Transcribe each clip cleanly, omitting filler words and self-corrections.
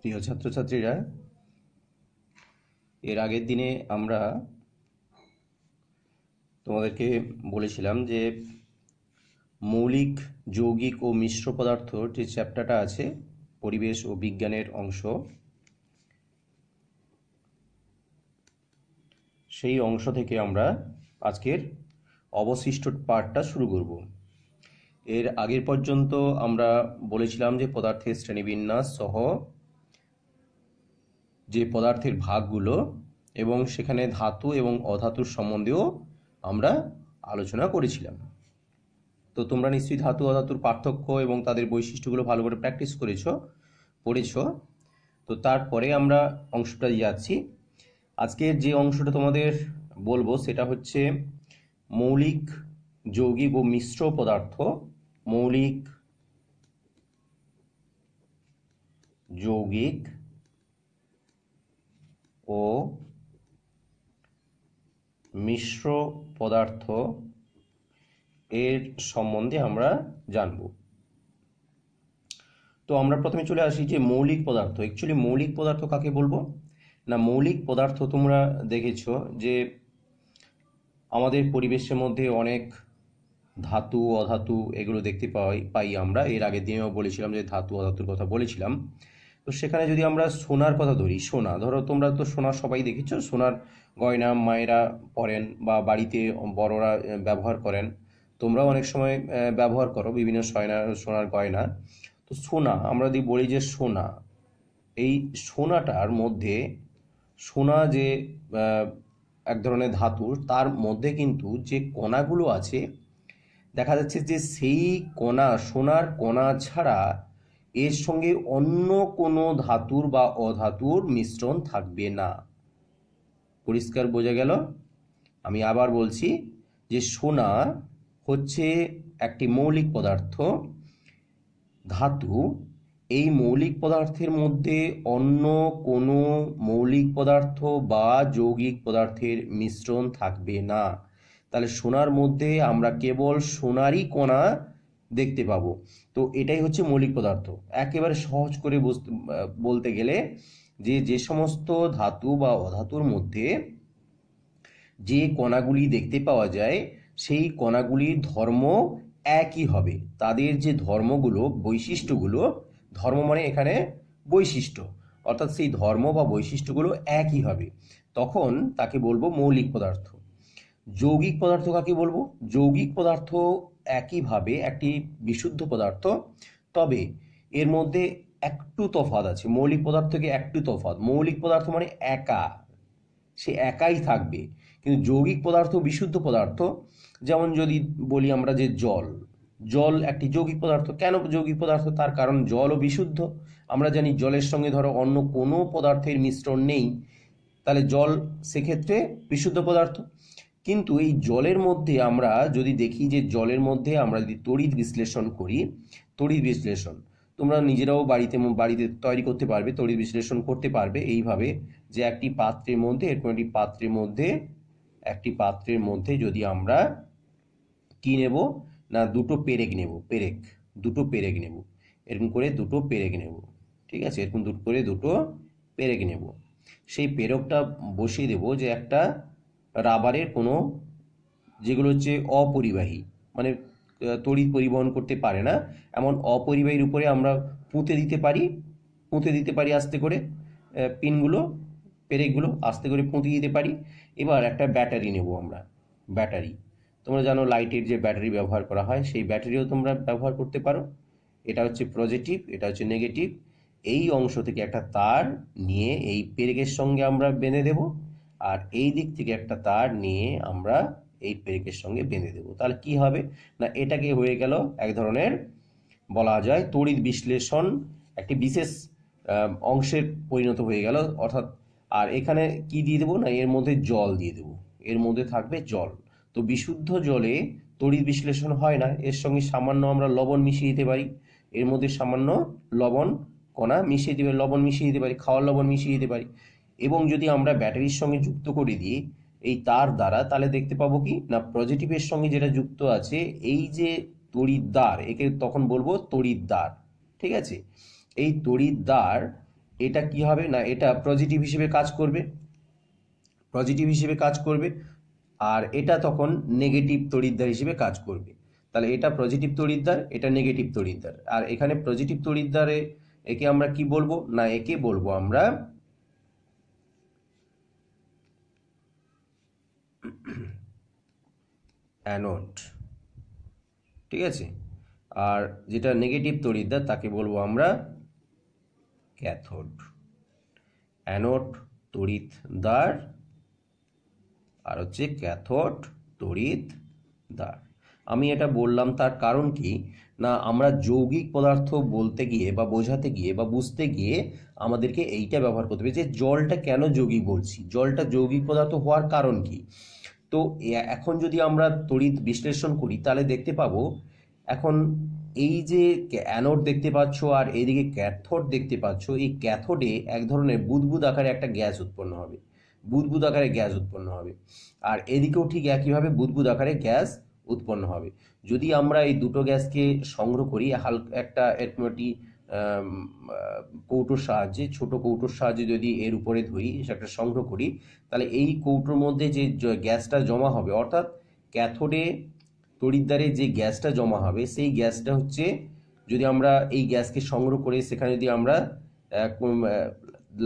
প্রিয় ছাত্রছাত্রীরা, এর আগের দিনে আমরা তোমাদেরকে বলেছিলাম যে মৌলিক, যৌগিক ও মিশ্র পদার্থ যে চ্যাপ্টারটা আছে পরিবেশ ও বিজ্ঞানের অংশ, সেই অংশ থেকে আমরা আজকের অবশিষ্ট পার্টটা শুরু করব। এর আগের পর্যন্ত আমরা বলেছিলাম যে পদার্থের শ্রেণীবিন্যাস সহ যে পদার্থের ভাগগুলো এবং সেখানে ধাতু এবং অধাতুর সম্বন্ধেও আমরা আলোচনা করেছিলাম। তো তোমরা নিশ্চয়ই ধাতু অধাতুর পার্থক্য এবং তাদের বৈশিষ্ট্যগুলো ভালো করে প্র্যাকটিস পড়েছো। তো তারপরে আমরা অংশটা যাচ্ছি। আজকের যে অংশটা তোমাদের বলবো সেটা হচ্ছে মৌলিক, যৌগিক ও মিশ্র পদার্থ। মৌলিক, যৌগিক ও মিশ্র পদার্থ এর সম্বন্ধে আমরা জানব। তো আমরা প্রথমে চলে আসি যে মৌলিক পদার্থ। অ্যাকচুয়ালি মৌলিক পদার্থ কাকে বলবো না, মৌলিক পদার্থ তোমরা দেখেছো যে আমাদের পরিবেশের মধ্যে অনেক ধাতু অধাতু এগুলো দেখতে পাই আমরা। এর আগের দিনেও বলেছিলাম যে ধাতু অধাতুর কথা বলেছিলাম। তো সেখানে যদি আমরা সোনার কথা ধরি, সোনা ধরো, তোমরা তো সোনা সবাই দেখেছো, সোনার গয়না মায়েরা পরেন বা বাড়িতে বড়রা ব্যবহার করেন, তোমরাও অনেক সময় ব্যবহার করো বিভিন্ন সোনার গয়না। তো সোনা আমরা যদি বলি যে সোনা, এই সোনাটার মধ্যে, সোনা যে এক ধরনের ধাতু, তার মধ্যে কিন্তু যে কণাগুলো আছে দেখা যাচ্ছে যে সেই কণা, সোনার কণা ছাড়া এর সঙ্গে অন্য কোনো ধাতুর বা অধাতুর মিশ্রণ থাকবে না। পরিষ্কার বোঝা গেল? আমি আবার বলছি যে সোনা হচ্ছে একটি মৌলিক পদার্থ, ধাতু। এই মৌলিক পদার্থের মধ্যে অন্য কোনো মৌলিক পদার্থ বা যৌগিক পদার্থের মিশ্রণ থাকবে না। তাহলে সোনার মধ্যে আমরা কেবল সোনারই কণা দেখতে পাবো। তো এটাই হচ্ছে মৌলিক পদার্থ। একেবারে সহজ করে বলতে গেলে যে সমস্ত ধাতু বা অধাতুর মধ্যে যে কণাগুলি দেখতে পাওয়া যায় সেই কণাগুলির ধর্ম একই হবে। তাদের যে ধর্মগুলো, বৈশিষ্ট্যগুলো, ধর্ম মানে এখানে বৈশিষ্ট্য, অর্থাৎ সেই ধর্ম বা বৈশিষ্ট্যগুলো একই হবে, তখন তাকে বলবো মৌলিক পদার্থ। যৌগিক পদার্থ কাকে বলবো? যৌগিক পদার্থ একইভাবে একটি বিশুদ্ধ পদার্থ, তবে এর মধ্যে একটু তফাৎ আছে। মৌলিক পদার্থ থেকে একটু তফাৎ। মৌলিক পদার্থ মানে একা, সে একাই থাকবে। কিন্তু যৌগিক পদার্থ বিশুদ্ধ পদার্থ। যেমন যদি বলি আমরা যে জল একটি যৌগিক পদার্থ। কেন যৌগিক পদার্থ? তার কারণ জলও বিশুদ্ধ। আমরা জানি জলের সঙ্গে ধরো অন্য কোনো পদার্থের মিশ্রণ নেই, তাহলে জল সেক্ষেত্রে বিশুদ্ধ পদার্থ। কিন্তু এই জলের মধ্যে আমরা যদি দেখি যে জলের মধ্যে আমরা যদি তড়িৎ বিশ্লেষণ করি, তড়িৎ বিশ্লেষণ তোমরা নিজেরাও বাড়িতে তৈরি করতে পারবে, তড়িৎ বিশ্লেষণ করতে পারবে এইভাবে যে একটি পাত্রের মধ্যে, এরকম একটি পাত্রের মধ্যে যদি আমরা কি নেব না, দুটো পেরেক নেব, দুটো পেরেক নেব, এরকম করে দুটো পেরেক নেব, ঠিক আছে, এরকম করে দুটো পেরেক নেব। সেই পেরেকটা বসিয়ে দেব যে একটা রাবারের কোনো, যেগুলো হচ্ছে অপরিবাহী, মানে তড়িৎ পরিবহন করতে পারে না, এমন অপরিবাহীর উপরে আমরা পুঁতে দিতে পারি আস্তে করে পিনগুলো, পেরেকগুলো আস্তে করে পুঁতে দিতে পারি। এবার একটা ব্যাটারি নেব আমরা, ব্যাটারি। তোমরা জানো লাইটের যে ব্যাটারি ব্যবহার করা হয়, সেই ব্যাটারিও তোমরা ব্যবহার করতে পারো। এটা হচ্ছে পজিটিভ, এটা হচ্ছে নেগেটিভ। এই অংশ থেকে একটা তার নিয়ে এই পেরেকের সঙ্গে আমরা বেঁধে দেব, আর এই দিক থেকে একটা তার নিয়ে আমরা এই পেরেকের সঙ্গে বেঁধে দেব। তাহলে কি হবে না, এটাকে হয়ে গেল এক ধরনের বলা যায় তড়িৎ বিশ্লেষণ, একটি বিশেষ অংশের পরিণত হয়ে গেল। অর্থাৎ আর এখানে কি দিয়ে দেবো না, এর মধ্যে জল দিয়ে দেবো, এর মধ্যে থাকবে জল। তো বিশুদ্ধ জলে তড়িৎ বিশ্লেষণ হয় না, এর সঙ্গে সামান্য আমরা লবণ মিশিয়ে দিতে পারি, এর মধ্যে সামান্য লবণ কণা মিশিয়ে দিতে পারি, লবণ মিশিয়ে দিতে পারি, খাওয়ার লবণ মিশিয়ে দিতে পারি। এবং যদি আমরা ব্যাটারির সঙ্গে যুক্ত করে দিই এই তার দ্বারা, তাহলে দেখতে পাবো কি না, পজিটিভের সঙ্গে যেটা যুক্ত আছে এই যে তড়িৎদ্বার, একে তখন বলবো তড়িৎদ্বার, ঠিক আছে। এই তড়িৎদ্বার এটা কি হবে না, এটা পজিটিভ হিসেবে কাজ করবে, পজিটিভ হিসেবে কাজ করবে, আর এটা তখন নেগেটিভ তড়িৎদ্বার হিসেবে কাজ করবে। তাহলে এটা পজিটিভ তড়িৎদ্বার, এটা নেগেটিভ তড়িৎদ্বার। আর এখানে পজিটিভ তড়িৎদ্বারে একে আমরা কি বলবো না, একে বলবো আমরা অ্যানোড, ঠিক আছে। আর যেটা নেগেটিভ তড়িৎদ্বার তাকে বলবো আমরা ক্যাথোড। অ্যানোড তড়িৎদ্বার আর হচ্ছে ক্যাথোড তড়িৎদ্বার। আমি এটা বললাম তার কারণ কি না, আমরা যৌগিক পদার্থ বলতে গিয়ে বা বোঝাতে গিয়ে বা বুঝতে গিয়ে আমাদেরকে এইটা ব্যবহার করতে হবে যে জলটা কেন যৌগিক বলছি, জলটা যৌগিক পদার্থ হওয়ার কারণ কি। তো এখন যদি আমরা তড়িৎ বিশ্লেষণ করি তাহলে দেখতে পাবো, এখন এই যে অ্যানোড দেখতে পাচ্ছ আর এইদিকে ক্যাথোড দেখতে পাচ্ছ, এই ক্যাথোডে এক ধরনের বুদবুদ আকারে একটা গ্যাস উৎপন্ন হবে, বুদবুদ আকারে গ্যাস উৎপন্ন হবে। আর এদিকেও ঠিক একইভাবে বুদবুদ আকারে গ্যাস উৎপন্ন হবে। যদি আমরা এই দুটো গ্যাসকে সংগ্রহ করি হালকা একটা একটি কৌটোর সাহায্যে, ছোট কৌটোর সাহায্যে যদি এর উপরে ধরি, সেটা সংগ্রহ করি, তাহলে এই কৌটোর মধ্যে যে গ্যাসটা জমা হবে, অর্থাৎ ক্যাথোডে তড়িৎদ্বারে যে গ্যাসটা জমা হবে, সেই গ্যাসটা হচ্ছে, যদি আমরা এই গ্যাসকে সংগ্রহ করে সেখানে যদি আমরা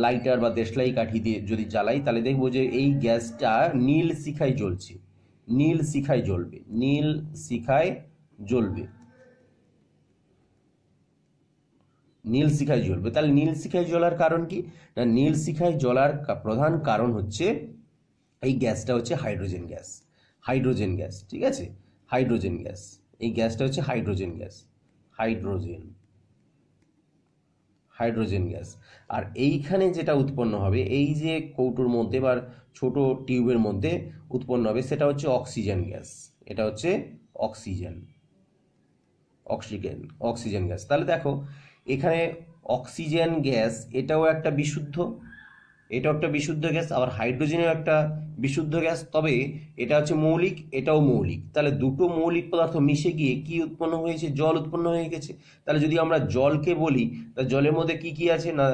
লাইটার বা দেশলাই কাঠি দিয়ে যদি জ্বালাই, তাহলে দেখবো যে এই গ্যাসটা নীল শিখায় জ্বলছে, নীল শিখায় জ্বলবে, নীল শিখায় জ্বলবে, নীল শিখায় জ্বলবে। তাহলে নীল শিখায় জ্বলার কারণ কি না, নীল শিখায় জ্বলার প্রধান কারণ হচ্ছে এই গ্যাসটা হচ্ছে হাইড্রোজেন গ্যাস, হাইড্রোজেন গ্যাস, ঠিক আছে, হাইড্রোজেন গ্যাস। এই গ্যাসটা হচ্ছে hydrogen gas, hydrogen, hydrogen gas. আর এইখানে যেটা উৎপন্ন হবে এই যে কৌটোর মধ্যে বা ছোট টিউবের মধ্যে উৎপন্ন হবে, সেটা হচ্ছে অক্সিজেন গ্যাস, এটা হচ্ছে অক্সিজেন, অক্সিজেন, অক্সিজেন গ্যাস। তাহলে দেখো এখানে অক্সিজেন গ্যাস এটাও একটা বিশুদ্ধ, এটাও একটা বিশুদ্ধ গ্যাস, আবার হাইড্রোজেনও একটা বিশুদ্ধ গ্যাস, তবে এটা হচ্ছে মৌলিক, এটাও মৌলিক। তাহলে দুটো মৌলিক পদার্থ মিশে গিয়ে কি উৎপন্ন হয়েছে, জল উৎপন্ন হয়ে গেছে। তাহলে যদি আমরা জলকে বলি, তা জলের মধ্যে কি কি আছে না,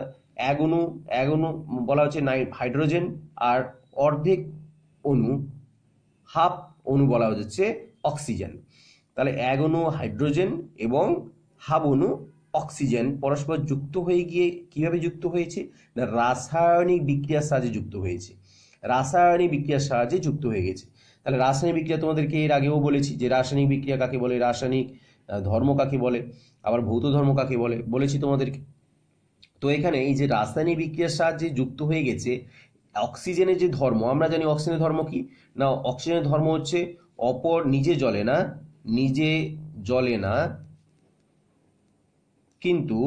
এক অণু বলা হচ্ছে হাইড্রোজেন, আর অর্ধেক অণু, হাফ অণু বলা হচ্ছে অক্সিজেন। তাহলে এক অণু হাইড্রোজেন এবং হাফ অণু অক্সিজেন পরস্পর যুক্ত হয়ে গিয়ে কিভাবে যুক্ত হয়েছে না, রাসায়নিক বিক্রিয়ার সাহায্যে যুক্ত হয়েছে, রাসায়নিক বিক্রিয়ার সাহায্যে যুক্ত হয়ে গেছে। তাহলে রাসায়নিক বিক্রিয়া তোমাদেরকে এর আগেও বলেছি যে রাসায়নিক বিক্রিয়া কাকে বলে, রাসায়নিক ধর্ম কাকে বলে, আবার ভৌত ধর্ম কাকে বলে বলেছি তোমাদেরকে। তো এখানে এই যে রাসায়নিক বিক্রিয়ার সাহায্যে যুক্ত হয়ে গেছে, অক্সিজেনের যে ধর্ম, আমরা জানি অক্সিজেনের ধর্ম কি না, অক্সিজেনের ধর্ম হচ্ছে অপর নিজে জ্বলে না, নিজে জ্বলে না, কিন্তু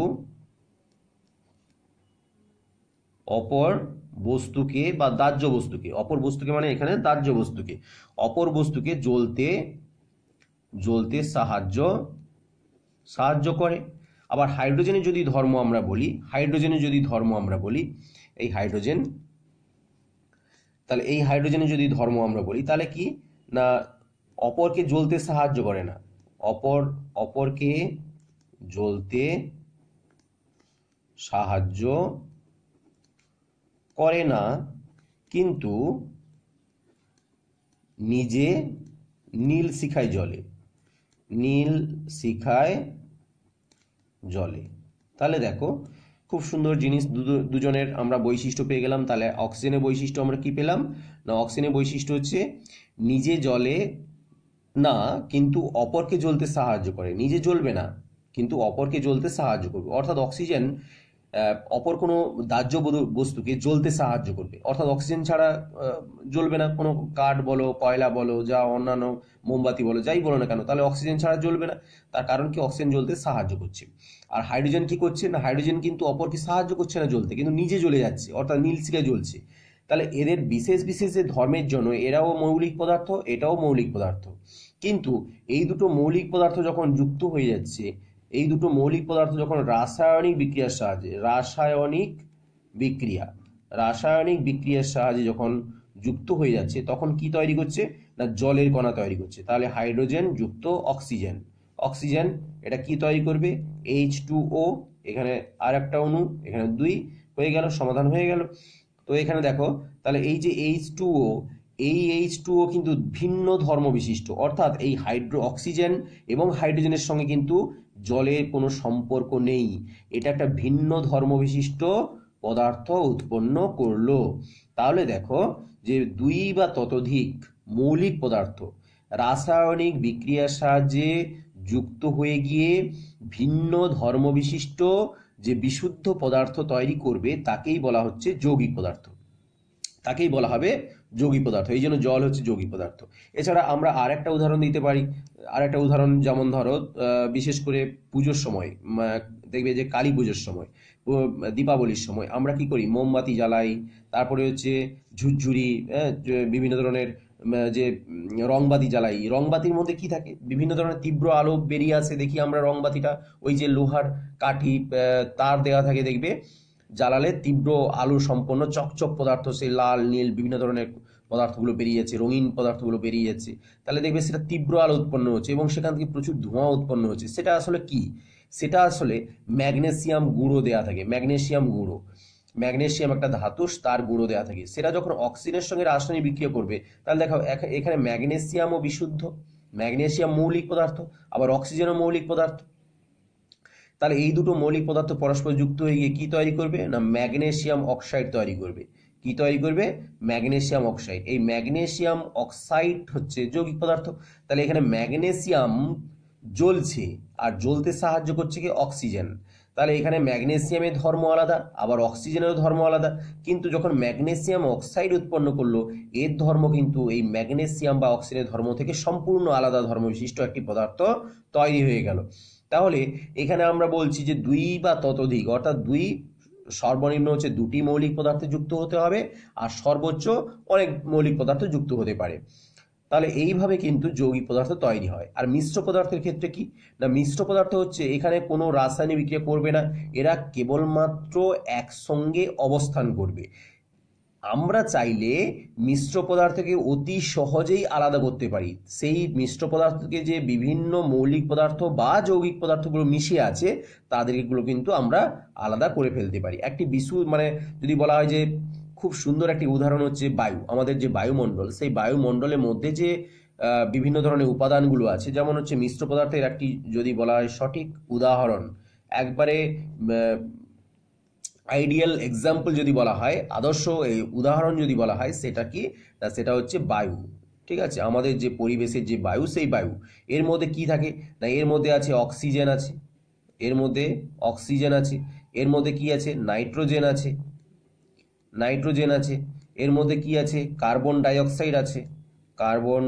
অপর বস্তুকে বা দাহ্য বস্তুকে, অপর বস্তুকে মানে এখানে দাহ্য বস্তুকে, অপর বস্তুকে জ্বলতে সাহায্য করে। আবার হাইড্রোজেনের যদি ধর্ম আমরা বলি, হাইড্রোজেনের যদি ধর্ম আমরা বলি, এই হাইড্রোজেন, তাহলে এই হাইড্রোজেনের যদি ধর্ম আমরা বলি তাহলে কি না, অপরকে জ্বলতে সাহায্য করে না, অপরকে জ্বলতে সাহায্য করে না, কিন্তু নিজে নীল শিখায় জ্বলে, নীল শিখায় জ্বলে। তাহলে দেখো খুব সুন্দর জিনিস, দুজনের আমরা বৈশিষ্ট্য পেয়ে গেলাম। তাহলে অক্সিজেনের বৈশিষ্ট্য আমরা কি পেলাম না, অক্সিজেনের বৈশিষ্ট্য হচ্ছে নিজে জ্বলে না কিন্তু অপরকে জ্বলতে সাহায্য করে, নিজে জ্বলবে না কিন্তু অপরকে জ্বলতে সাহায্য করবে। অর্থাৎ অক্সিজেন অপর কোনো দাহ্য বস্তুকে জ্বলতে সাহায্য করবে, অর্থাৎ অক্সিজেন ছাড়া জ্বলবে না, কোনো কাঠ বলো, কয়লা বলো, যা অন্যান্য মোমবাতি বলো, যাই বলো না কেন, তাহলে অক্সিজেন ছাড়া জ্বলবে না। তার কারণ কি, অক্সিজেন জ্বলতে সাহায্য করছে। আর হাইড্রোজেন কি করছে না, হাইড্রোজেন কিন্তু অপরকে সাহায্য করছে না জ্বলতে, কিন্তু নিজে জ্বলে যাচ্ছে, অর্থাৎ নীল শিখায় জ্বলছে। তাহলে এদের বিশেষ বিশেষ যে ধর্মের জন্য এরাও মৌলিক পদার্থ, এটাও মৌলিক পদার্থ। কিন্তু এই দুটো মৌলিক পদার্থ যখন যুক্ত হয়ে যাচ্ছে, এই দুটো মৌলিক পদার্থ যখন রাসায়নিক বিক্রিয়ার সাহায্যে, রাসায়নিক বিক্রিয়ার সাহায্যে যখন যুক্ত হয়ে যাচ্ছে, তখন কি তৈরি করছে না, জলের কণা তৈরি করছে। তাহলে হাইড্রোজেন যুক্ত অক্সিজেন, এটা কি তৈরি করবে, H2O, এখানে আর একটা অণু, এখানে 2 হয়ে গেল, সমাধান হয়ে গেল। তো এখানে দেখো তাহলে এই যে H2O, এই H2O কিন্তু ভিন্ন ধর্ম বিশিষ্ট, অর্থাৎ এই অক্সিজেন এবং হাইড্রোজেনের সঙ্গে কিন্তু জলের কোনো সম্পর্ক নেই, এটা একটা ভিন্ন ধর্ম বিশিষ্ট পদার্থ উৎপন্ন করলো। তাহলে দেখো যে দুই বা ততোধিক মৌলিক পদার্থ রাসায়নিক বিক্রিয়ার সাহায্যে যুক্ত হয়ে গিয়ে ভিন্ন ধর্ম বিশিষ্ট যে বিশুদ্ধ পদার্থ তৈরি করবে তাকেই বলা হচ্ছে যৌগিক পদার্থ, তাকেই বলা হবে যৌগিক পদার্থ। এই জন্য জল হচ্ছে যৌগিক পদার্থ। এছাড়া আমরা আর একটা উদাহরণ দিতে পারি, আর একটা উদাহরণ যেমন ধরো বিশেষ করে পুজোর সময়, দেখবে যে কালী পুজোর সময়, দীপাবলির সময় আমরা কি করি, মোমবাতি জ্বালাই, তারপরে হচ্ছে ঝুরঝুরি, বিভিন্ন ধরনের যে রংবাতি জ্বালাই। রংবাতির মধ্যে কি থাকে, বিভিন্ন ধরনের তীব্র আলো বেরিয়ে আসে, দেখি আমরা রংবাতিটা ওই যে লোহার কাঠি তার দেওয়া থাকে, দেখবে জ্বালালে তীব্র আলো সম্পন্ন চকচক পদার্থ, সেই লাল নীল বিভিন্ন ধরনের পদার্থগুলো বেরিয়ে যাচ্ছে, রঙিন পদার্থগুলো বেরিয়ে যাচ্ছে, তাহলে দেখবে সেটা তীব্র আলো উৎপন্ন হচ্ছে এবং সেখান থেকে প্রচুর ধোঁয়া উৎপন্ন হচ্ছে। সেটা আসলে কি, সেটা আসলে ম্যাগনেসিয়াম গুঁড়ো দেয়া থাকে, ম্যাগনেসিয়াম গুঁড়ো, ম্যাগনেসিয়াম একটা ধাতু, তার গুঁড়ো দেওয়া থাকে। সেটা যখন অক্সিজেনের সঙ্গে রাসায়নিক বিক্রিয়া করবে তাহলে দেখো এখানে ম্যাগনেসিয়ামও বিশুদ্ধ, ম্যাগনেসিয়াম মৌলিক পদার্থ, আবার অক্সিজেনও মৌলিক পদার্থ। তাহলে এই দুটো মৌলিক পদার্থ পরস্পর যুক্ত হয়ে গিয়ে কি তৈরি করবে না, ম্যাগনেসিয়াম অক্সাইড তৈরি করবে। কি তৈরি করবে, ম্যাগনেসিয়াম অক্সাইড। এই ম্যাগনেসিয়াম অক্সাইড হচ্ছে যৌগিক পদার্থ। তাহলে এখানে ম্যাগনেসিয়াম জ্বলছে আর জ্বলতে সাহায্য করছে কি, অক্সিজেন। তাহলে এখানে ম্যাগনেসিয়ামের ধর্ম আলাদা, আবার অক্সিজেনেরও ধর্ম আলাদা, কিন্তু যখন ম্যাগনেসিয়াম অক্সাইড উৎপন্ন করলো এর ধর্ম কিন্তু এই ম্যাগনেসিয়াম বা অক্সিজেনের ধর্ম থেকে সম্পূর্ণ আলাদা ধর্ম বিশিষ্ট একটি পদার্থ তৈরি হয়ে গেল। তাহলে এখানে আমরা বলছি যে দুই বা ততোধিক, অর্থাৎ দুই সর্বনিম্ন হচ্ছে দুটি মৌলিক পদার্থ যুক্ত হতে হবে, আর সর্বোচ্চ অনেক মৌলিক পদার্থ যুক্ত হতে পারে। তাহলে এইভাবে কিন্তু যৌগিক পদার্থ তৈরি হয়। আর মিশ্র পদার্থের ক্ষেত্রে কি না, মিশ্র পদার্থ হচ্ছে এখানে কোনো রাসায়নিক বিক্রিয়া করবে না, এরা কেবলমাত্র একসঙ্গে অবস্থান করবে। আমরা চাইলে মিশ্র পদার্থকে অতি সহজেই আলাদা করতে পারি। সেই মিশ্র পদার্থকে যে বিভিন্ন মৌলিক পদার্থ বা যৌগিক পদার্থগুলো মিশে আছে তাদেরগুলো কিন্তু আমরা আলাদা করে ফেলতে পারি। একটি মানে যদি বলা হয় যে খুব সুন্দর একটি উদাহরণ হচ্ছে বায়ু, আমাদের যে বায়ুমণ্ডল, সেই বায়ুমণ্ডলের মধ্যে যে বিভিন্ন ধরনের উপাদানগুলো আছে, যেমন হচ্ছে মিশ্র পদার্থের একটি যদি বলা হয় সঠিক উদাহরণ, একবারে আইডিয়াল এক্সাম্পল যদি বলা হয়, আদর্শ এই উদাহরণ যদি বলা হয়, সেটা কি, সেটা হচ্ছে বায়ু। ঠিক আছে, আমাদের যে পরিবেশের যে বায়ু, সেই বায়ু এর মধ্যে কি থাকে না, এর মধ্যে আছে অক্সিজেন আছে, এর মধ্যে অক্সিজেন আছে, এর মধ্যে কি আছে, নাইট্রোজেন আছে, নাইট্রোজেন আছে, এর মধ্যে কি আছে, কার্বন ডাই অক্সাইড আছে, কার্বন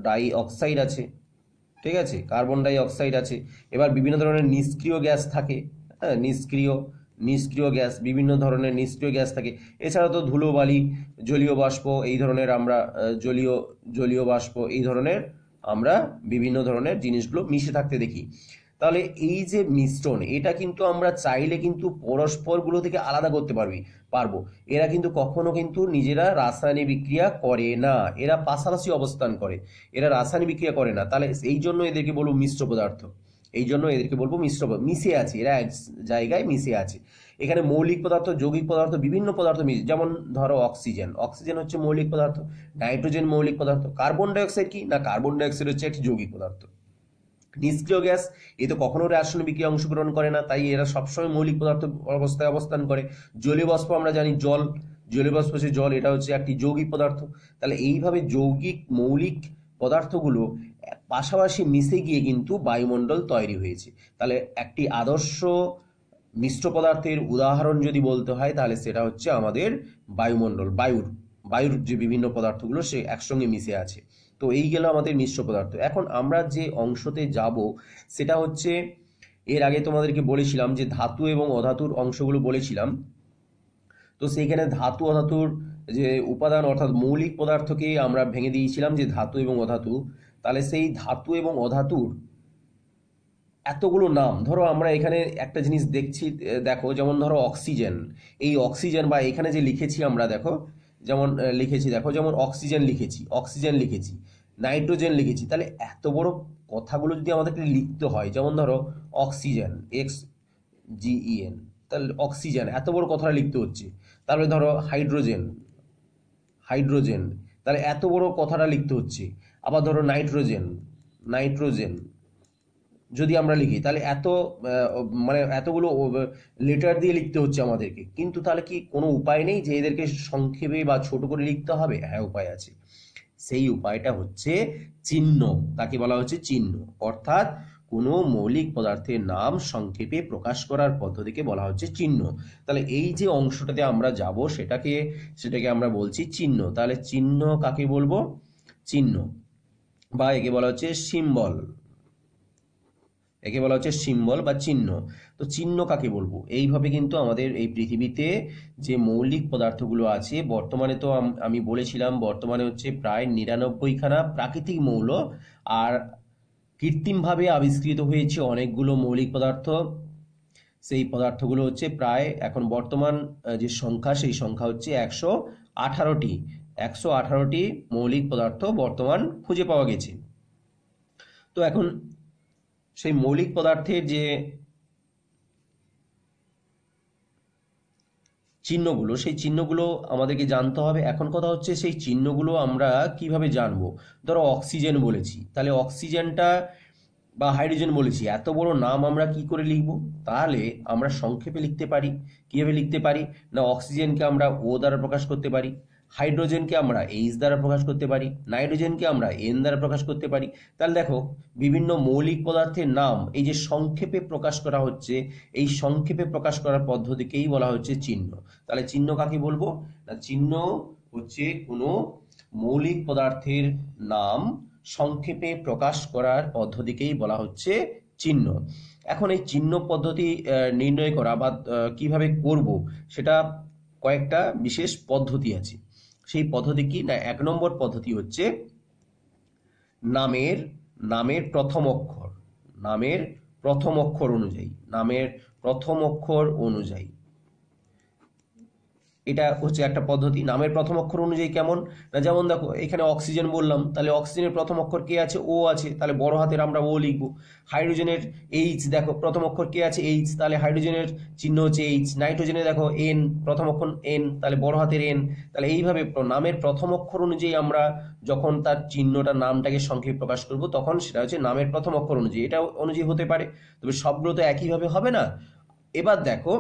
ডাই অক্সাইড আছে, ঠিক আছে, কার্বন ডাই অক্সাইড আছে। এবার বিভিন্ন ধরনের নিষ্ক্রিয় গ্যাস থাকে, হ্যাঁ, নিষ্ক্রিয় গ্যাস, বিভিন্ন ধরনের নিষ্ক্রিয় গ্যাস থাকে। এছাড়া তো ধুলোবালি, জলীয় বাষ্প, এই ধরনের আমরা জলীয় বাষ্প, এই ধরনের আমরা বিভিন্ন ধরনের জিনিসগুলো মিশে থাকতে দেখি। তাহলে এই যে মিশ্রণ, এটা কিন্তু আমরা চাইলে কিন্তু পরস্পরগুলো থেকে আলাদা করতে পারবো। এরা কিন্তু কখনো কিন্তু নিজেরা রাসায়নিক বিক্রিয়া করে না, এরা পাশাপাশি অবস্থান করে, এরা রাসায়নিক বিক্রিয়া করে না। তাহলে এই জন্য এদেরকে বলবো মিশ্র পদার্থ, এই জন্য এদেরকে বলবো মিশ্র, মিশে আছে, এরা এক জায়গায় মিশে আছে। এখানে মৌলিক পদার্থ, যৌগিক পদার্থ, বিভিন্ন পদার্থ মিশে, যেমন ধরো অক্সিজেন, অক্সিজেন হচ্ছে মৌলিক পদার্থ, নাইট্রোজেন মৌলিক পদার্থ, কার্বন ডাইঅক্সাইড কি না, কার্বন ডাইঅক্সাইড হচ্ছে একটি যৌগিক পদার্থ। নিষ্ক্রিয় গ্যাস, এ তো কখনো রাসায়নিক বিক্রিয়া অংশগ্রহণ করে না, তাই এরা সবসময় মৌলিক পদার্থ অবস্থায় অবস্থান করে। জলীয় বাষ্প আমরা জানি, জলীয় বাষ্প হচ্ছে জল, এটা হচ্ছে একটি যৌগিক পদার্থ। তাহলে এইভাবে যৌগিক মৌলিক পদার্থগুলো পাশাপাশি মিশে গিয়ে কিন্তু বায়ুমণ্ডল তৈরি হয়েছে। তাহলে একটি আদর্শ মিশ্র পদার্থের উদাহরণ যদি বলতে হয় তাহলে সেটা হচ্ছে আমাদের বায়ুমণ্ডল, বায়ুর যে বিভিন্ন পদার্থগুলো সে একসঙ্গে মিশে আছে। তো এই গেল আমাদের মিশ্র পদার্থ। এখন আমরা যে অংশতে যাব সেটা হচ্ছে, এর আগে তোমাদেরকে বলেছিলাম যে ধাতু এবং অধাতুর অংশগুলো বলেছিলাম। তো সেইখানে ধাতু অধাতুর যে উপাদান অর্থাৎ মৌলিক পদার্থকে আমরা ভেঙে দিয়েছিলাম যে ধাতু এবং অধাতু। তাহলে সেই ধাতু এবং অধাতুর এতগুলো নাম, ধরো আমরা এখানে একটা জিনিস দেখছি, দেখো যেমন ধরো অক্সিজেন, এই অক্সিজেন বা এখানে যে লিখেছি আমরা, দেখো যেমন লিখেছি, দেখো যেমন অক্সিজেন লিখেছি, নাইট্রোজেন লিখেছি। তাহলে এত বড় কথাগুলো যদি আমাদেরকে লিখতে হয়, যেমন ধরো অক্সিজেন, XGEN, তাহলে অক্সিজেন এত বড় কথাটা লিখতে হচ্ছে। তারপরে ধরো হাইড্রোজেন, হাইড্রোজেন তাহলে এত বড় কথাটা লিখতে হচ্ছে। আবার ধরো নাইট্রোজেন, নাইট্রোজেন যদি আমরা লিখি তাহলে এত মানে এতগুলো লেটার দিয়ে লিখতে হচ্ছে আমাদেরকে। কিন্তু তাহলে কি কোনো উপায় নেই যে এদেরকে সংক্ষেপে বা ছোট করে লিখতে হবে? হ্যাঁ, উপায় আছে। সেই উপায়টা হচ্ছে চিহ্ন। তাকে বলা হচ্ছে চিহ্ন। অর্থাৎ কোনো মৌলিক পদার্থের নাম সংক্ষেপে প্রকাশ করার পদ্ধতিকে বলা হচ্ছে চিহ্ন। তাহলে এই যে অংশটাতে আমরা যাব সেটাকে আমরা বলছি চিহ্ন। তাহলে চিহ্ন কাকে বলবো? চিহ্ন, বা একে বলা হচ্ছে সিম্বল। একে বলা হচ্ছে সিম্বল বা চিহ্ন। তো চিহ্ন কাকে বলবো? এইভাবে কিন্তু আমাদের এই পৃথিবীতে যে মৌলিক পদার্থগুলো আছে বর্তমানে, তো আমি বলেছিলাম বর্তমানে হচ্ছে প্রায় 99খানা প্রাকৃতিক মৌল, আর কৃত্রিমভাবে আবিষ্কৃত হয়েছে অনেকগুলো মৌলিক পদার্থ। সেই পদার্থগুলো হচ্ছে প্রায় এখন বর্তমান যে সংখ্যা, সেই সংখ্যা হচ্ছে 118টি। 118টি মৌলিক পদার্থ বর্তমান খুঁজে পাওয়া গেছে। তো এখন সেই মৌলিক পদার্থের যে চিহ্নগুলো, সেই চিহ্নগুলো আমাদেরকে জানতে হবে। এখন কথা হচ্ছে সেই চিহ্নগুলো আমরা কিভাবে জানবো? ধরো অক্সিজেন বলেছি, তাহলে অক্সিজেনটা বা হাইড্রোজেন বলেছি, এত বড় নাম আমরা কি করে লিখব? তাহলে আমরা সংক্ষেপে লিখতে পারি। কিভাবে লিখতে পারি? না, অক্সিজেনকে আমরা ও দ্বারা প্রকাশ করতে পারি, হাইড্রোজেনকে আমরা এইচ দ্বারা প্রকাশ করতে পারি, নাইট্রোজেনকে আমরা এন দ্বারা প্রকাশ করতে পারি। তাহলে দেখো বিভিন্ন মৌলিক পদার্থের নাম এই যে সংক্ষেপে প্রকাশ করা হচ্ছে, এই সংক্ষেপে প্রকাশ করার পদ্ধতিকেই বলা হচ্ছে চিহ্ন। তাহলে চিহ্ন কাকে বলবো? না, চিহ্ন হচ্ছে কোনো মৌলিক পদার্থের নাম সংক্ষেপে প্রকাশ করার পদ্ধতিকেই বলা হচ্ছে চিহ্ন। এখন এই চিহ্ন পদ্ধতি নির্ণয় করা বা কিভাবে করব, সেটা কয়েকটা বিশেষ পদ্ধতি আছে। সেই পদ্ধতি কি? না, 1 নম্বর পদ্ধতি হচ্ছে নামের প্রথম অক্ষর, নামের প্রথম অক্ষর অনুযায়ী, নামের প্রথম অক্ষর অনুযায়ী। এটা হচ্ছে একটা পদ্ধতি। নামের প্রথম অক্ষর অনুযায়ী কেমন? না, যেমন দেখো এখানে অক্সিজেন বললাম, তাহলে অক্সিজেনের প্রথম অক্ষর কে আছে? ও আছে, তাহলে বড় হাতের আমরা ও লিখবো। হাইড্রোজেনের এইচ, দেখো প্রথম অক্ষর কে আছে? এইচ, তাহলে হাইড্রোজেনের চিহ্ন হচ্ছে এইচ। নাইট্রোজেনে দেখো এন, প্রথম অক্ষর এন, তাহলে বড় হাতের এন। তাহলে এইভাবে নামের প্রথম অক্ষর অনুযায়ী আমরা যখন তার চিহ্নটা, নামটাকে সংক্ষেপে প্রকাশ করব, তখন সেটা হচ্ছে নামের প্রথম অক্ষর অনুযায়ী। এটা অনুযায়ী হতে পারে, তবে সবগুলো তো একইভাবে হবে না। এবার দেখো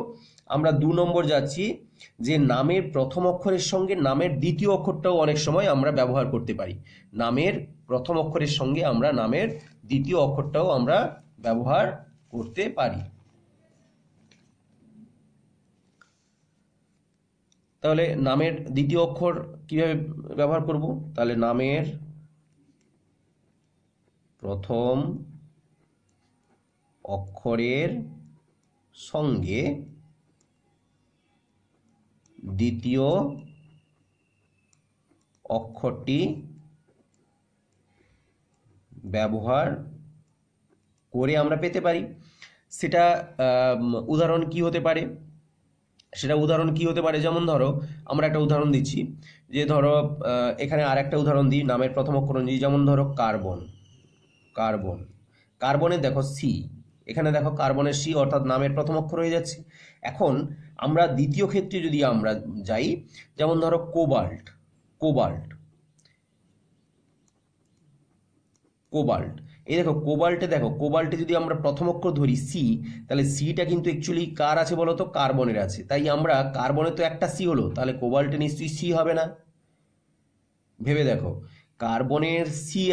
আমরা 2 নম্বর যাচ্ছি, যে নামের প্রথম অক্ষরের সঙ্গে নামের দ্বিতীয় অক্ষরটাও অনেক সময় আমরা ব্যবহার করতে পারি। নামের প্রথম অক্ষরের সঙ্গে আমরা নামের দ্বিতীয় অক্ষরটাও আমরা ব্যবহার করতে পারি। তাহলে নামের দ্বিতীয় অক্ষর কিভাবে ব্যবহার করব? তাহলে নামের প্রথম অক্ষরের সঙ্গে দ্বিতীয় অক্ষরটি ব্যবহার করে আমরা পেতে পারি। সেটা উদাহরণ কি হতে পারে? যেমন ধরো আমরা একটা উদাহরণ দিচ্ছি, যে ধরো এখানে আর একটা উদাহরণ দিই নামের প্রথম অক্ষর অনুযায়ী। যেমন ধরো কার্বন, কার্বনের দেখো সি, এখানে দেখো কার্বনের সি, অর্থাৎ নামের প্রথম অক্ষর হয়ে যাচ্ছে। এখন আমরা দ্বিতীয় ক্ষেত্রে যদি আমরা যাই, যেমন ধরো কোবাল্ট, এই দেখো কোবাল্টে যদি আমরা প্রথম অক্ষর ধরি সি, তাহলে সিটা কিন্তু অ্যাকচুয়ালি কার আছে বলো তো? কার্বনের আছে। তাই আমরা কার্বনের তো একটা সি হলো, তাহলে কোবাল্টে নিশ্চয়ই সি হবে না। ভেবে দেখো, কার্বনের সি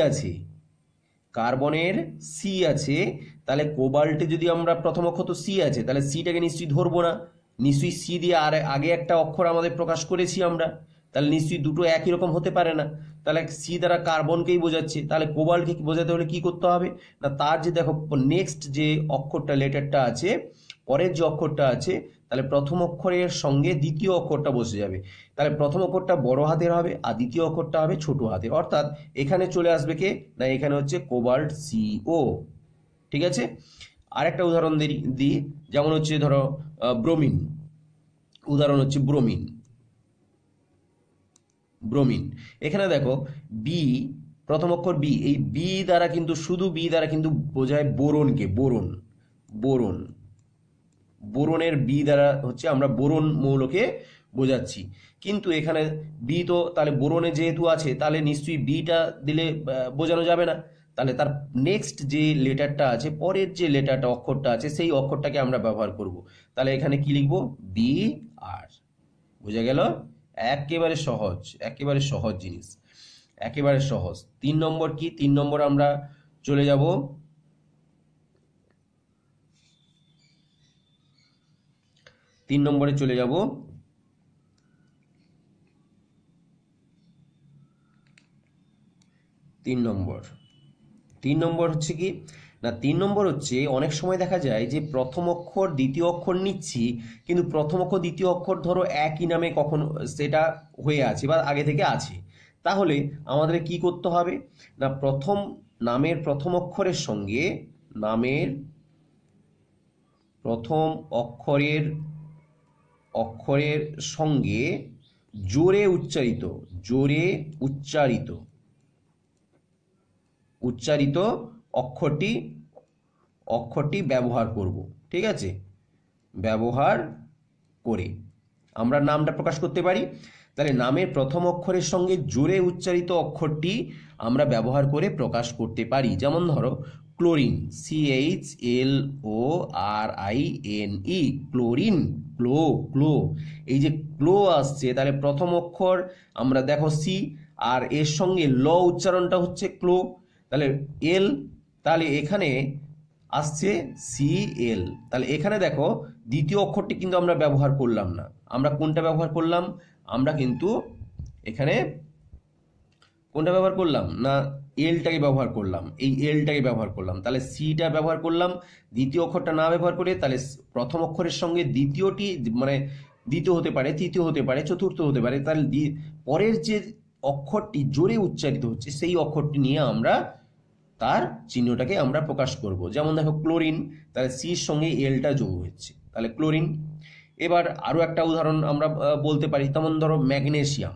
আছে, তাহলে কোবাল্টে যদি আমরা প্রথম অক্ষর তো সি আছে, তাহলে সিটাকে নিশ্চয়ই ধরবো না। নিশ্চয়ই সি দিয়ে আর আগে একটা অক্ষর আমাদের প্রকাশ করেছি আমরা, তাহলে নিশ্চয়ই দুটো একই রকম হতে পারে না। তাহলে সি দ্বারা কার্বনকেই বোঝাচ্ছে, তাহলে কোবাল্টকে বোঝাতে হলে কি করতে হবে? না, তার যে দেখো নেক্সট যে অক্ষরটা, লেটারটা আছে, পরের যে অক্ষরটা আছে, তাহলে প্রথম অক্ষরের সঙ্গে দ্বিতীয় অক্ষরটা বসে যাবে। তাহলে প্রথম অক্ষরটা বড় হাতের হবে আর দ্বিতীয় অক্ষরটা হবে ছোট হাতের। অর্থাৎ এখানে চলে আসবে কে? না, এখানে হচ্ছে কোবাল্ট CO। ঠিক আছে, আরেকটা উদাহরণ দিই, যেমন হচ্ছে ধরো ব্রোমিন। উদাহরণ হচ্ছে ব্রোমিন। এখানে দেখো বি, প্রথম অক্ষর বি, এই বি দ্বারা কিন্তু, শুধু বি দ্বারা কিন্তু বোঝায় বোরনকে, বোরন। বোরনের বি দ্বারা হচ্ছে আমরা বোরন মৌলকে বোঝাচ্ছি। কিন্তু এখানে বি তো তাহলে বোরনে যেহেতু আছে তাহলে নিশ্চয়ই বিটা দিলে বোঝানো যাবে না, তাহলে তার নেক্সট যে লেটারটা আছে, পরের যে লেটারটা অক্ষরটা আছে সেই অক্ষরটাকে আমরা ব্যবহার করব। তাহলে এখানে কি লিখবো? বি আর। বোঝা গেল? একেবারে সহজ, একেবারে সহজ জিনিস, একেবারে সহজ। 3 নম্বর কি? 3 নম্বর আমরা চলে যাব 3 নম্বরে চলে যাব। 3 নম্বর হচ্ছে কি না, 3 নম্বর হচ্ছে অনেক সময় দেখা যায় যে প্রথম অক্ষর দ্বিতীয় অক্ষর নিচ্ছি, কিন্তু প্রথম অক্ষর দ্বিতীয় অক্ষর ধরো একই নামে কখনো সেটা হয়ে আছে বা আগে থেকে আছে, তাহলে আমাদের কি করতে হবে না, নামের প্রথম অক্ষরের সঙ্গে নামের প্রথম অক্ষরের সঙ্গে জোরে উচ্চারিত অক্ষরটি ব্যবহার করব। ঠিক আছে? ব্যবহার করে আমরা নামটা প্রকাশ করতে পারি। তাহলে নামের প্রথম অক্ষরের সঙ্গে জোরে উচ্চারিত অক্ষরটি আমরা ব্যবহার করে প্রকাশ করতে পারি। যেমন ধরো ক্লোরিন, CHLORINE, ক্লোরিন, ক্লো। এই যে ক্লো আসছে, তাহলে প্রথম অক্ষর আমরা দেখো সি, আর এর সঙ্গে ল উচ্চারণটা হচ্ছে ক্লো, তাহলে এল, তাহলে এখানে আসছে CL। তাহলে এখানে দেখো দ্বিতীয় অক্ষরটি কিন্তু আমরা ব্যবহার করলাম না, আমরা কোনটা ব্যবহার করলাম? আমরা কিন্তু এখানে কোনটা ব্যবহার করলাম না, এলটাকে ব্যবহার করলাম, এই এলটাকে ব্যবহার করলাম। তাহলে সিটা ব্যবহার করলাম, দ্বিতীয় অক্ষরটা না ব্যবহার করে। তাহলে প্রথম অক্ষরের সঙ্গে দ্বিতীয়টি, মানে দ্বিতীয় হতে পারে, তৃতীয় হতে পারে, চতুর্থ হতে পারে, তাহলে পরের যে অক্ষরটি জোরে উচ্চারিত হচ্ছে সেই অক্ষরটি নিয়ে আমরা তার চিহ্নটাকে আমরা প্রকাশ করব। যেমন দেখো ক্লোরিন, তাহলে সির সঙ্গে এলটা যোগ হচ্ছে, তাহলে ক্লোরিন। এবার আরো একটা উদাহরণ আমরা বলতে পারি, তেমন ধরো ম্যাগনেসিয়াম,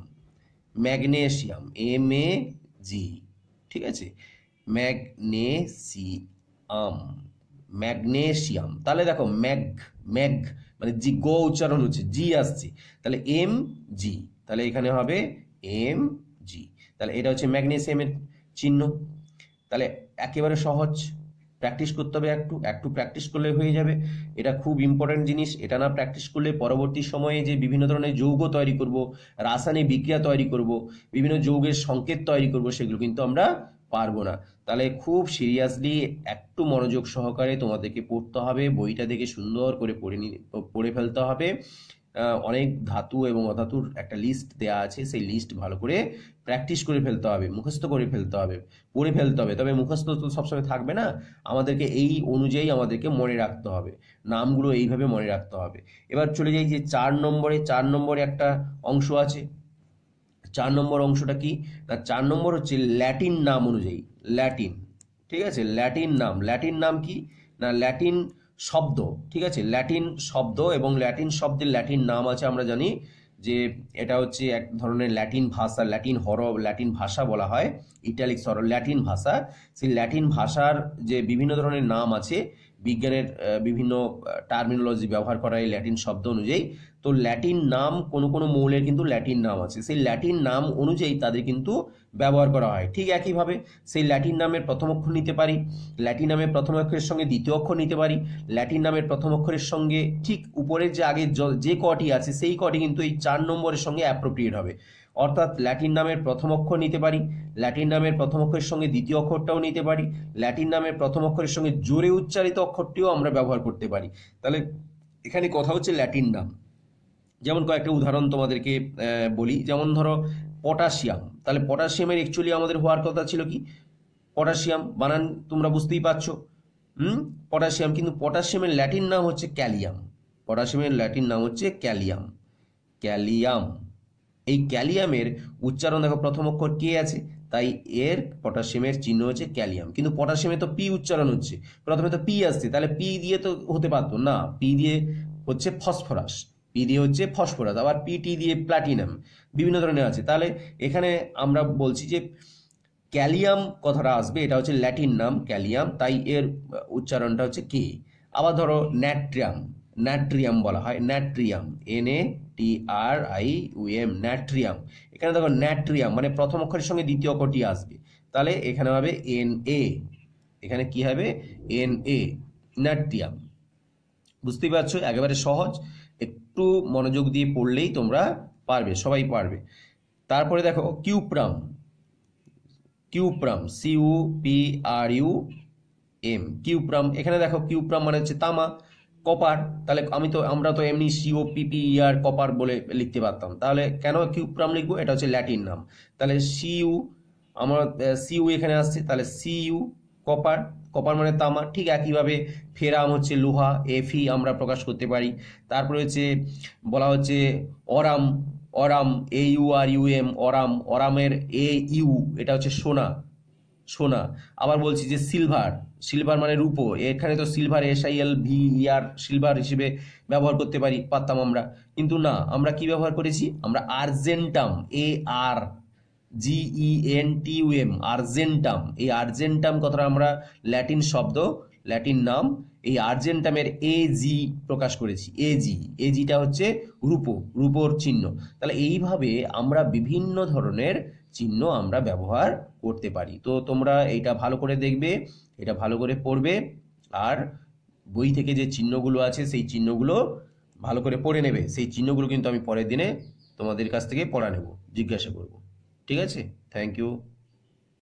MAG, ঠিক আছে, ম্যাগনেসিয়াম। তাহলে দেখো ম্যাগ মানে জি, গ উচ্চারণ হচ্ছে, জি আসছে, তাহলে MG, তাহলে এখানে হবে MG। তাহলে এটা হচ্ছে ম্যাগনেসিয়ামের চিহ্ন। তাহলে একেবারে সহজ, প্র্যাকটিস করতে হবে, একটু প্র্যাকটিস করলে হয়ে যাবে। এটা খুব ইম্পর্টেন্ট জিনিস, এটা না প্র্যাকটিস করলে পরবর্তী সময়ে যে বিভিন্ন ধরনের যৌগ তৈরি করব, রাসায়নিক বিক্রিয়া তৈরি করব, বিভিন্ন যৌগের সংকেত তৈরি করব, সেগুলো কিন্তু আমরা পারবো না। তাহলে খুব সিরিয়াসলি একটু মনোযোগ সহকারে তোমাদেরকে পড়তে হবে, বইটা দেখে সুন্দর করে পড়ে ফেলতে হবে। অনেক ধাতু এবং অধাতুর একটা লিস্ট দেয়া আছে, সেই লিস্ট ভালো করে প্র্যাকটিস করে ফেলতে হবে, মুখস্থ করে ফেলতে হবে, পড়ে ফেলতে হবে। তবে মুখস্থ তো সবসময় থাকবে না, আমাদেরকে এই অনুযায়ী আমাদেরকে মনে রাখতে হবে, নামগুলো এইভাবে মনে রাখতে হবে। এবার চলে যাই যে 4 নম্বরে একটা অংশ আছে। 4 নম্বর অংশটা কি না, 4 নম্বর হচ্ছে ল্যাটিন নাম অনুযায়ী, ল্যাটিন, ঠিক আছে, ল্যাটিন নাম কি না, ল্যাটিন শব্দ, ঠিক আছে, ল্যাটিন শব্দ এবং ল্যাটিন শব্দের ল্যাটিন নাম আছে। আমরা জানি যে এটা হচ্ছে এক ধরনের ল্যাটিন ভাষা, ল্যাটিন ভাষা বলা হয়, ইটালিক্স ল্যাটিন ভাষা। সেই ল্যাটিন ভাষার যে বিভিন্ন ধরনের নাম আছে, বিজ্ঞানের বিভিন্ন টার্মিনোলজি ব্যবহার করা এই ল্যাটিন শব্দ অনুযায়ী। তো ল্যাটিন নাম কোনো মৌলের কিন্তু ল্যাটিন নাম আছে, সেই ল্যাটিন নাম অনুযায়ী তাদের কিন্তু ব্যবহার করা হয়। ঠিক একইভাবে সেই ল্যাটিন নামের প্রথম অক্ষর নিতে পারি, ল্যাটিন নামের প্রথম অক্ষরের সঙ্গে দ্বিতীয় অক্ষর নিতে পারি, ল্যাটিন নামের প্রথম অক্ষরের সঙ্গে ঠিক উপরের যে আগে যে কটি আছে সেই কটি কিন্তু এই 4 নম্বরের সঙ্গে অ্যাপ্রোপ্রিয়েট হবে। অর্থাৎ ল্যাটিন নামের প্রথম অক্ষর নিতে পারি, ল্যাটিন নামের প্রথম অক্ষরের সঙ্গে দ্বিতীয় অক্ষরটাও নিতে পারি, ল্যাটিন নামের প্রথম অক্ষরের সঙ্গে জোরে উচ্চারিত অক্ষরটিও আমরা ব্যবহার করতে পারি। তাহলে এখানে কথা হচ্ছে ল্যাটিন নাম। যেমন কয়েকটা উদাহরণ তোমাদেরকে বলি, যেমন ধরো পটাশিয়াম, তাহলে পটাশিয়ামের অ্যাকচুয়ালি আমাদের হওয়ার কথা ছিল কি, পটাশিয়াম, বানান তোমরা বুঝতেই পারছো, পটাশিয়াম, কিন্তু পটাশিয়ামের ল্যাটিন নাম হচ্ছে ক্যালিয়াম, ক্যালিয়াম। এই ক্যালিয়ামের উচ্চারণ দেখো প্রথম অক্ষর কে আছে, তাই এর পটাশিয়ামের চিহ্ন হচ্ছে ক্যালিয়াম। কিন্তু পটাশিয়ামে তো পি উচ্চারণ হচ্ছে, প্রথমে তো পি আসছে, তাহলে পি দিয়ে তো হতে পারতো না, পি দিয়ে হচ্ছে ফসফরাস, আবার পিটি দিয়ে প্লাটিনাম, বিভিন্ন ধরনের আছে। তাহলে এখানে আমরা বলছি যে ক্যালিয়াম কথাটা আসবে, এটা হচ্ছে ল্যাটিন নাম ক্যালিয়াম, তাই এর উচ্চারণটা হচ্ছে কে। আবার ধরো ন্যাট্রিয়াম, নাট্রিয়াম বলা হয়, নাট্রিয়াম, NATRIUM, নাট্রিয়াম। এখানে দেখো নাট্রিয়াম মানে প্রথম অক্ষরের সঙ্গে দ্বিতীয় অক্ষরটি আসবে, তাহলে এখানে হবে NA, এখানে কি হবে NA, নাট্রিয়াম। বুঝতেই পারছো, একেবারে সহজ, একটু মনোযোগ দিয়ে পড়লেই তোমরা পারবে, সবাই পারবে। তারপরে দেখো কিউপ্রাম, কিউপ্রাম, CUPRUM, কিউপ্রাম। এখানে দেখো কিউপ্রাম মানে হচ্ছে তামা, কপার। তাহলে আমরা তো এমনি COPPER কপার বলে লিখতে পারতাম, তাহলে কেন কিউপ্রাম লিখবো? এটা হচ্ছে ল্যাটিন নাম। তাহলে আমার সিইউ এখানে আসছে, তাহলে CU কপার, কপার মানে তামা। ঠিক একইভাবে ফেরাম হচ্ছে লোহা, FE আমরা প্রকাশ করতে পারি। তারপরে হচ্ছে বলা হচ্ছে অরাম, অরাম, AURUM, অরাম, অরামের AU, এটা হচ্ছে সোনা, সোনা। আবার বলছি যে সিলভার, সিলভার মানে রূপো, এখানে তো সিলভার SILVER, সিলভার হিসেবে ব্যবহার করতে পারতাম আমরা, কিন্তু না, আমরা কি ব্যবহার করেছি? আমরা আর্জেন্টাম, ARGENTUM, আর্জেন্টাম। এই আর্জেন্টাম কথাটা আমরা ল্যাটিন শব্দ, ল্যাটিন নাম, এই আর্জেন্টামের AG প্রকাশ করেছি, এজিটা হচ্ছে রূপো, রূপোর চিহ্ন। তাহলে এইভাবে আমরা বিভিন্ন ধরনের চিহ্ন আমরা ব্যবহার করতে পারি। তো তোমরা এইটা ভালো করে দেখবে, এটা ভালো করে পড়বে, আর বই থেকে যে চিহ্নগুলো আছে সেই চিহ্নগুলো ভালো করে পড়ে নেবে। সেই চিহ্নগুলো কিন্তু আমি পরের দিনে তোমাদের কাছ থেকে পড়া নেব, জিজ্ঞাসা করব। ঠিক আছে? Thank you.